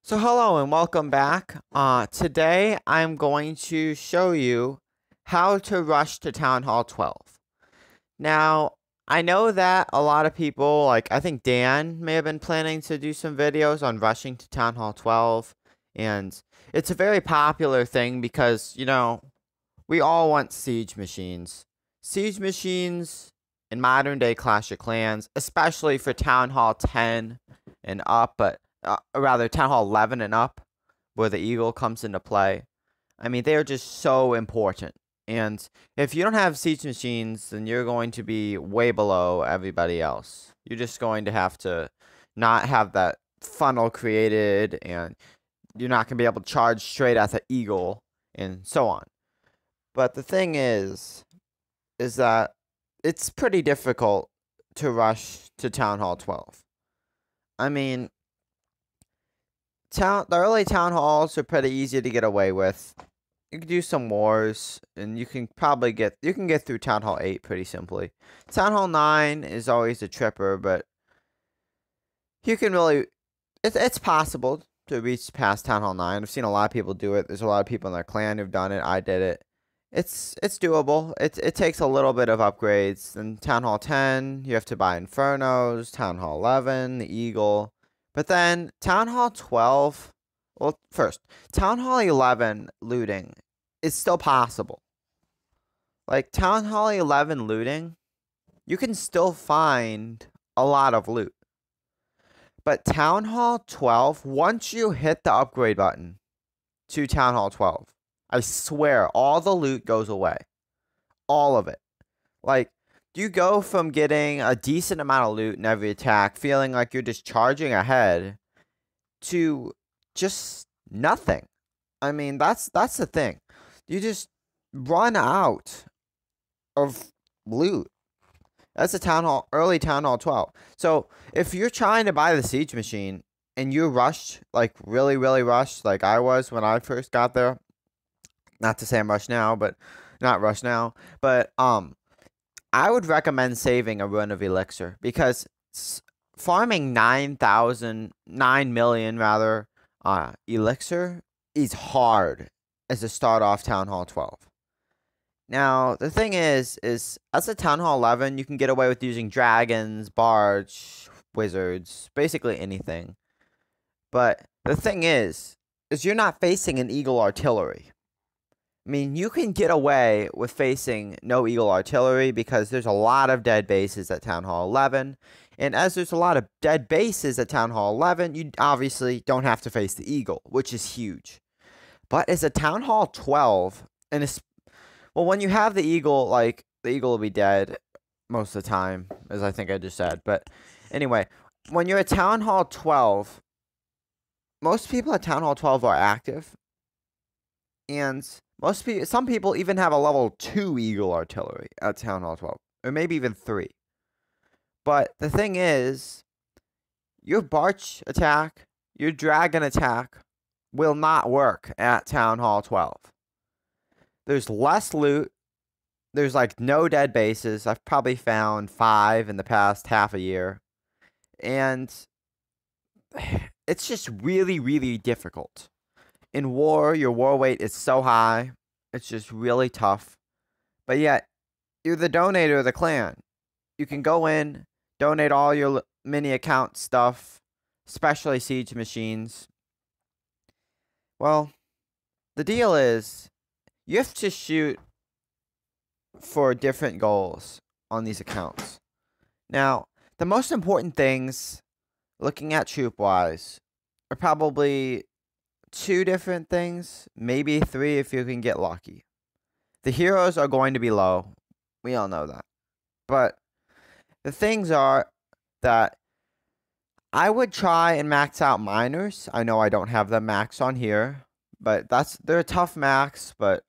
So hello and welcome back. Today I'm going to show you how to rush to Town Hall 12. Now, I know that a lot of people, like I think Dan may have been planning to do some videos on rushing to Town Hall 12, and it's a very popular thing because, we all want siege machines. Siege machines in modern day Clash of Clans, especially for Town Hall 10 and up, but rather Town Hall 11 and up, where the Eagle comes into play. I mean, they're just so important. And if you don't have siege machines, then you're going to be way below everybody else. You're just going to have to not have that funnel created, and you're not going to be able to charge straight at the Eagle, and so on. But the thing is that it's pretty difficult to rush to Town Hall 12. I mean, the early town halls are pretty easy to get away with. You can do some wars, and you can get through Town Hall 8 pretty simply. Town Hall 9 is always a tripper, but you can really it's possible to reach past Town Hall 9. I've seen a lot of people do it. There's a lot of people in their clan who've done it. I did it. It's doable. It takes a little bit of upgrades. Then Town Hall 10, you have to buy Infernos. Town Hall 11, the Eagle. But then Town Hall 12, well, first, Town Hall 11 looting is still possible. Like, Town Hall 11 looting, you can still find a lot of loot. But Town Hall 12, once you hit the upgrade button to Town Hall 12, I swear, all the loot goes away. All of it. Like, you go from getting a decent amount of loot in every attack, feeling like you're just charging ahead, to just nothing. I mean, that's the thing. You just run out of loot. That's a early Town Hall 12. So, if you're trying to buy the siege machine and you rushed, like really, really rushed, like I was when I first got there, not to say I'm rushed now, but not rushed now. But I would recommend saving a run of Elixir, because farming 9 million rather, Elixir is hard as a start off Town Hall 12. Now, the thing is as a Town Hall 11, you can get away with using dragons, barge, wizards, basically anything. But the thing is you're not facing an Eagle artillery. I mean, you can get away with facing no Eagle artillery because there's a lot of dead bases at Town Hall 11. And as there's a lot of dead bases at Town Hall 11, you obviously don't have to face the Eagle, which is huge. But as a Town Hall 12, when you have the Eagle, like, the Eagle will be dead most of the time, as I think I just said. But anyway, when you're at Town Hall 12, most people at Town Hall 12 are active. And some people even have a level 2 Eagle artillery at Town Hall 12, or maybe even 3. But the thing is, your Barch attack, your Dragon attack, will not work at Town Hall 12. There's less loot. There's like no dead bases. I've probably found 5 in the past half a year. And it's just really, really difficult. In war, your war weight is so high. It's just really tough. But yet, you're the donator of the clan. You can go in, donate all your mini account stuff, especially siege machines. Well, the deal is, you have to shoot for different goals on these accounts. Now, the most important things, looking at troop-wise, are probably 2 different things, maybe 3 if you can get lucky. The heroes are going to be low. We all know that. But the things are that I would try and max out miners. I know I don't have them max on here, but they're a tough max, but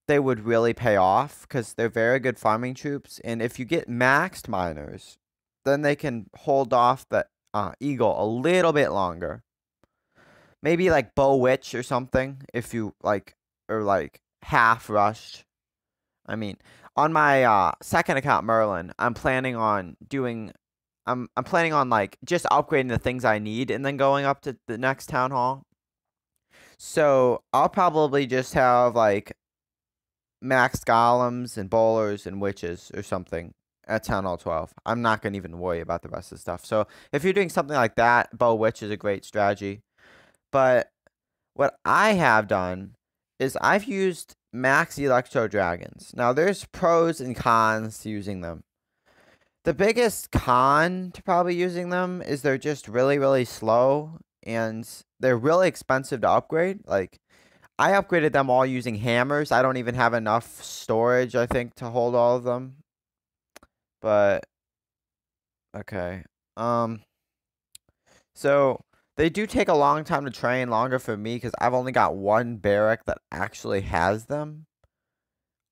they would really pay off because they're very good farming troops. And if you get maxed miners, then they can hold off the Eagle a little bit longer. Maybe like Bow Witch or something, if you or half rushed. I mean, on my second account, Merlin, I'm planning on doing I'm planning on like just upgrading the things I need and then going up to the next town hall. So I'll probably just have like max golems and bowlers and witches or something at town hall 12. I'm not gonna even worry about the rest of the stuff. So if you're doing something like that, bow witch is a great strategy. But what I have done is I've used max electro dragons. Now there's pros and cons to using them. The biggest con to probably using them is they're just really, really slow and they're really expensive to upgrade. Like, I upgraded them all using hammers. I don't even have enough storage, I think, to hold all of them. But, okay. So, they do take a long time to train, longer for me, because I've only got one barrack that actually has them.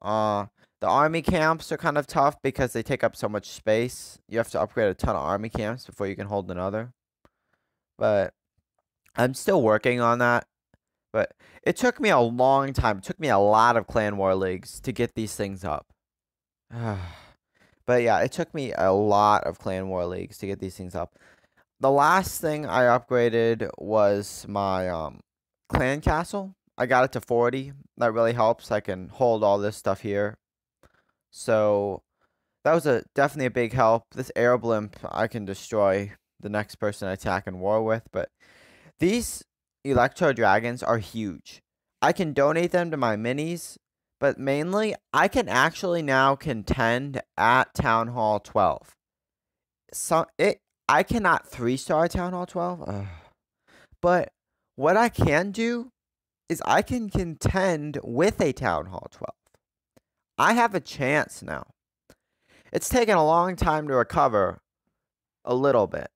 The army camps are kind of tough because they take up so much space. You have to upgrade a ton of army camps before you can hold another. But I'm still working on that. But it took me a long time. It took me a lot of clan war leagues to get these things up. But yeah, it took me a lot of clan war leagues to get these things up. The last thing I upgraded was my clan castle. I got it to 40. That really helps. I can hold all this stuff here. So that was definitely a big help. This air blimp I can destroy the next person I attack in war with, but these electro dragons are huge. I can donate them to my minis, but mainly I can actually now contend at Town Hall 12. I cannot 3-star Town Hall 12. Ugh. But what I can do is I can contend with a Town Hall 12. I have a chance now. It's taken a long time to recover a little bit.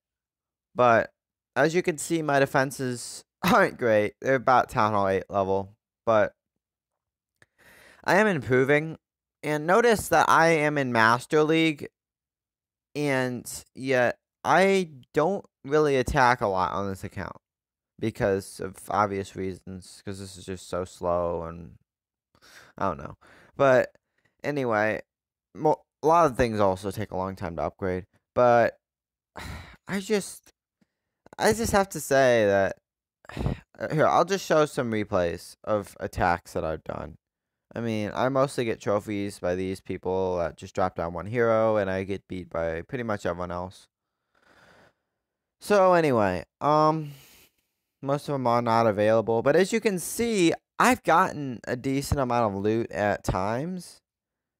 But as you can see, my defenses aren't great. They're about Town Hall 8 level. But I am improving. And notice that I am in Master League. And yet I don't really attack a lot on this account. Because of obvious reasons. Because this is just so slow and I don't know. But anyway, a lot of things also take a long time to upgrade. But I just have to say that here, I'll just show some replays of attacks that I've done. I mean, I mostly get trophies by these people that just drop down one hero, and I get beat by pretty much everyone else. So anyway, most of them are not available, but as you can see, I've gotten a decent amount of loot at times,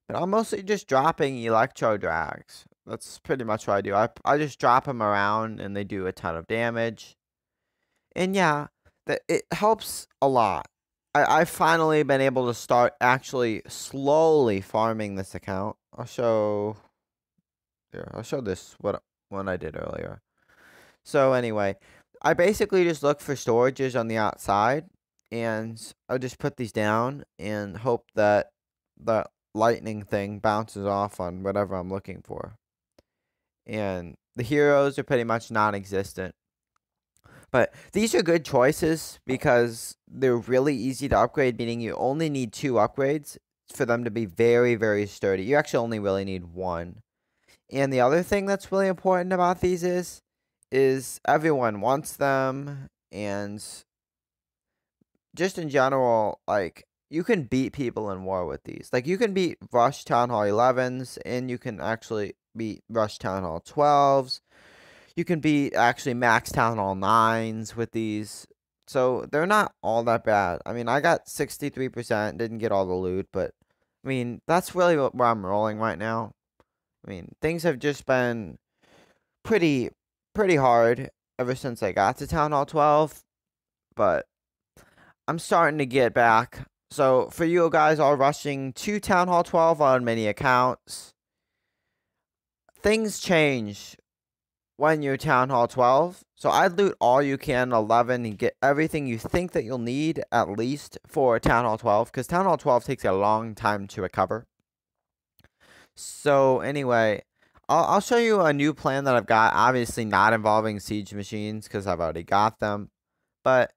but I'm mostly just dropping electro drags. That's pretty much what I do. I just drop them around, and they do a ton of damage. And yeah, it helps a lot. I've finally been able to start actually slowly farming this account. I'll show this what I did earlier. So anyway, I basically just look for storages on the outside, and I just put these down and hope that the lightning thing bounces off on whatever I'm looking for. And the heroes are pretty much non-existent. But these are good choices because they're really easy to upgrade, meaning you only need 2 upgrades for them to be very, very sturdy. You actually only really need 1. And the other thing that's really important about these is everyone wants them, and just in general, like, you can beat people in war with these. Like, you can beat Rush Town Hall 11s, and you can actually beat Rush Town Hall 12s. You can beat actually max Town Hall 9s with these. So they're not all that bad. I mean, I got 63%, didn't get all the loot, but I mean, that's really where I'm rolling right now. I mean, things have just been pretty hard ever since I got to Town Hall 12, but I'm starting to get back. So for you guys all rushing to Town Hall 12 on many accounts, things change when you're Town Hall 12. So I'd loot all you can 11 and get everything you think that you'll need at least for Town Hall 12, because Town Hall 12 takes a long time to recover. So anyway, I'll show you a new plan that I've got, obviously not involving siege machines because I've already got them. But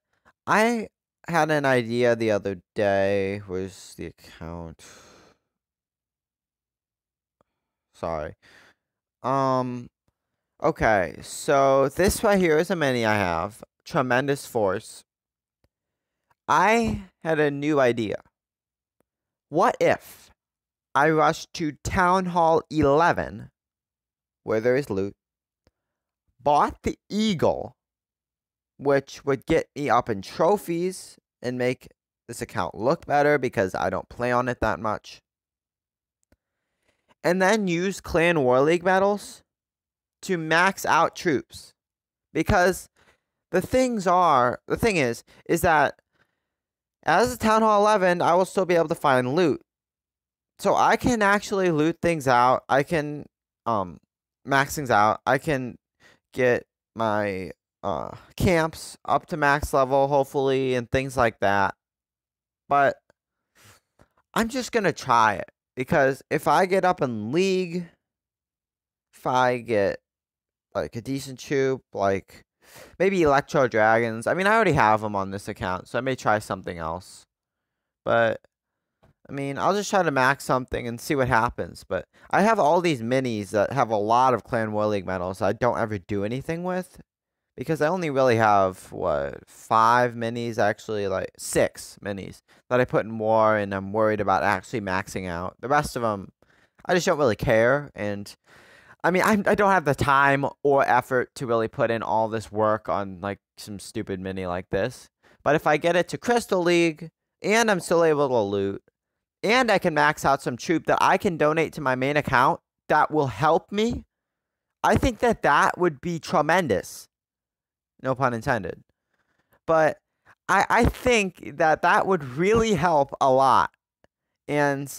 I had an idea the other day. Where's the account? Sorry. Okay, so this right here is a mini I have. Tremendous Force. I had a new idea. What if I rush to Town Hall 11, where there is loot, bought the Eagle, which would get me up in trophies and make this account look better because I don't play on it that much, and then use Clan War League medals to max out troops. Because the thing is that as a Town Hall 11, I will still be able to find loot. So I can actually loot things out. I can max things out. I can get my camps up to max level, hopefully, and things like that. But I'm just gonna try it. Because if I get up in League, if I get like a decent troop, like maybe Electro Dragons. I mean, I already have them on this account, so I may try something else. But I mean, I'll just try to max something and see what happens. But I have all these minis that have a lot of Clan War League medals I don't ever do anything with. Because I only really have, what, 5 minis, actually, like 6 minis that I put in war, and I'm worried about actually maxing out. The rest of them, I just don't really care, and I mean, I don't have the time or effort to really put in all this work on, like, some stupid mini like this. But if I get it to Crystal League, and I'm still able to loot, and I can max out some troop that I can donate to my main account that will help me, I think that that would be tremendous. No pun intended. But I think that that would really help a lot. And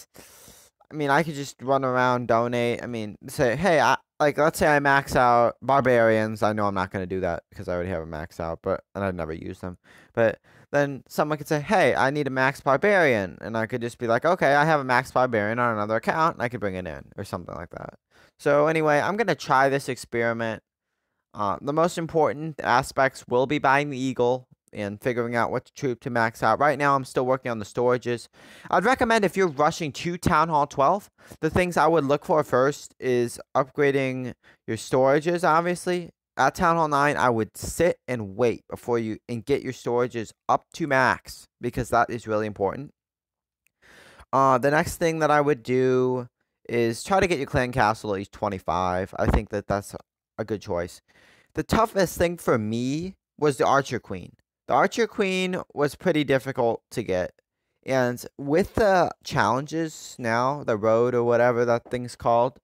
I mean, I could just run around, donate. I mean, say, hey, let's say I max out barbarians. I know I'm not going to do that because I already have a max out, and I'd never use them. But then someone could say, hey, I need a max barbarian. And I could just be like, okay, I have a max barbarian on another account, and I could bring it in or something like that. So anyway, I'm going to try this experiment. The most important aspects will be buying the Eagle and figuring out what troop to max out. Right now, I'm still working on the storages. I'd recommend if you're rushing to Town Hall 12, the things I would look for first is upgrading your storages, obviously. At Town Hall 9, I would sit and wait before you and get your storages up to max because that is really important. The next thing that I would do is try to get your clan castle at least 25. I think that that's a good choice. The toughest thing for me was the Archer Queen. The Archer Queen was pretty difficult to get. And with the challenges now, the road or whatever that thing's called,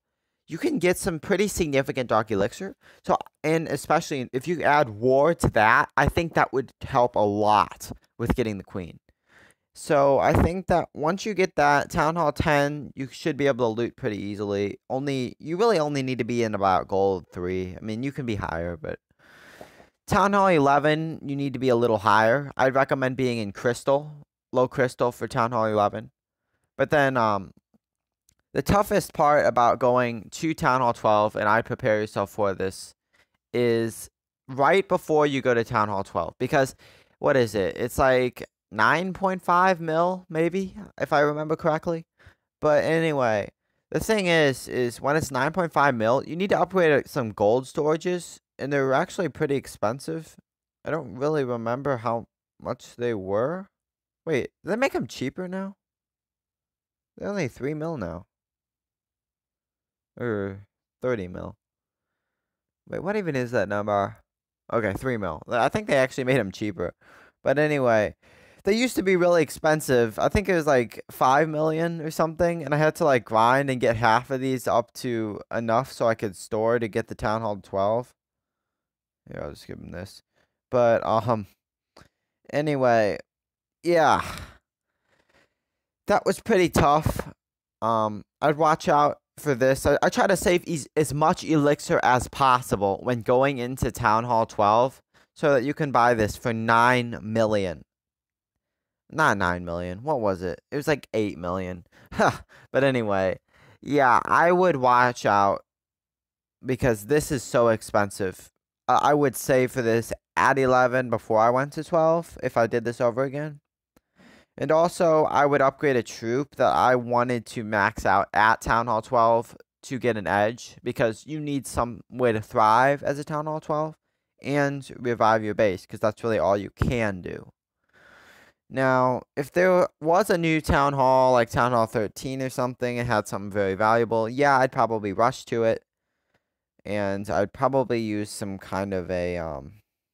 you can get some pretty significant Dark Elixir. So, and especially if you add War to that, I think that would help a lot with getting the Queen. So I think that once you get that Town Hall 10, you should be able to loot pretty easily. You really only need to be in about gold 3. I mean, you can be higher, but Town Hall 11, you need to be a little higher. I'd recommend being in crystal, low crystal for Town Hall 11. But then the toughest part about going to Town Hall 12, and I'd prepare yourself for this, is right before you go to Town Hall 12. Because what is it? It's like 9.5 mil, maybe, if I remember correctly. But anyway, the thing is when it's 9.5 mil, you need to upgrade some gold storages, and they're actually pretty expensive. I don't really remember how much they were. Wait, did they make them cheaper now? They're only 3 mil now. Or 30 mil. Wait, what even is that number? Okay, 3 mil. I think they actually made them cheaper. But anyway, they used to be really expensive. I think it was like 5 million or something, and I had to like grind and get half of these up to enough so I could store to get the Town Hall 12. Yeah, I'll just give them this. But anyway, yeah. That was pretty tough. I'd watch out for this. I try to save as much elixir as possible when going into Town Hall 12 so that you can buy this for 9 million. Not 9 million. What was it? It was like 8 million. But anyway, yeah, I would watch out because this is so expensive. I would save for this at 11 before I went to 12 if I did this over again. And also, I would upgrade a troop that I wanted to max out at Town Hall 12 to get an edge, because you need some way to thrive as a Town Hall 12 and revive your base, because that's really all you can do. Now, if there was a new Town Hall, like Town Hall 13 or something, and had something very valuable, yeah, I'd probably rush to it. And I'd probably use some kind of a,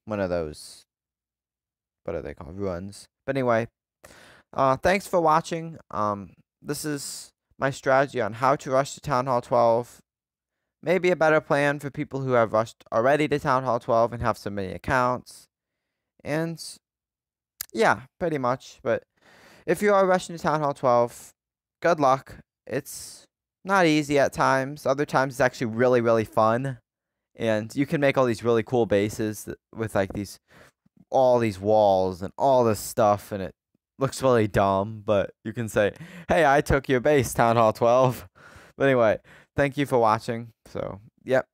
one of those, what are they called, runs. But anyway, thanks for watching. This is my strategy on how to rush to Town Hall 12. Maybe a better plan for people who have rushed already to Town Hall 12 and have so many accounts. And yeah, pretty much. But if you are rushing to Town Hall 12, good luck. It's not easy at times. Other times it's actually really, really fun. And you can make all these really cool bases with like all these walls and all this stuff, and it looks really dumb, but you can say, hey, I took your base, Town Hall 12. But anyway, thank you for watching. So, yep.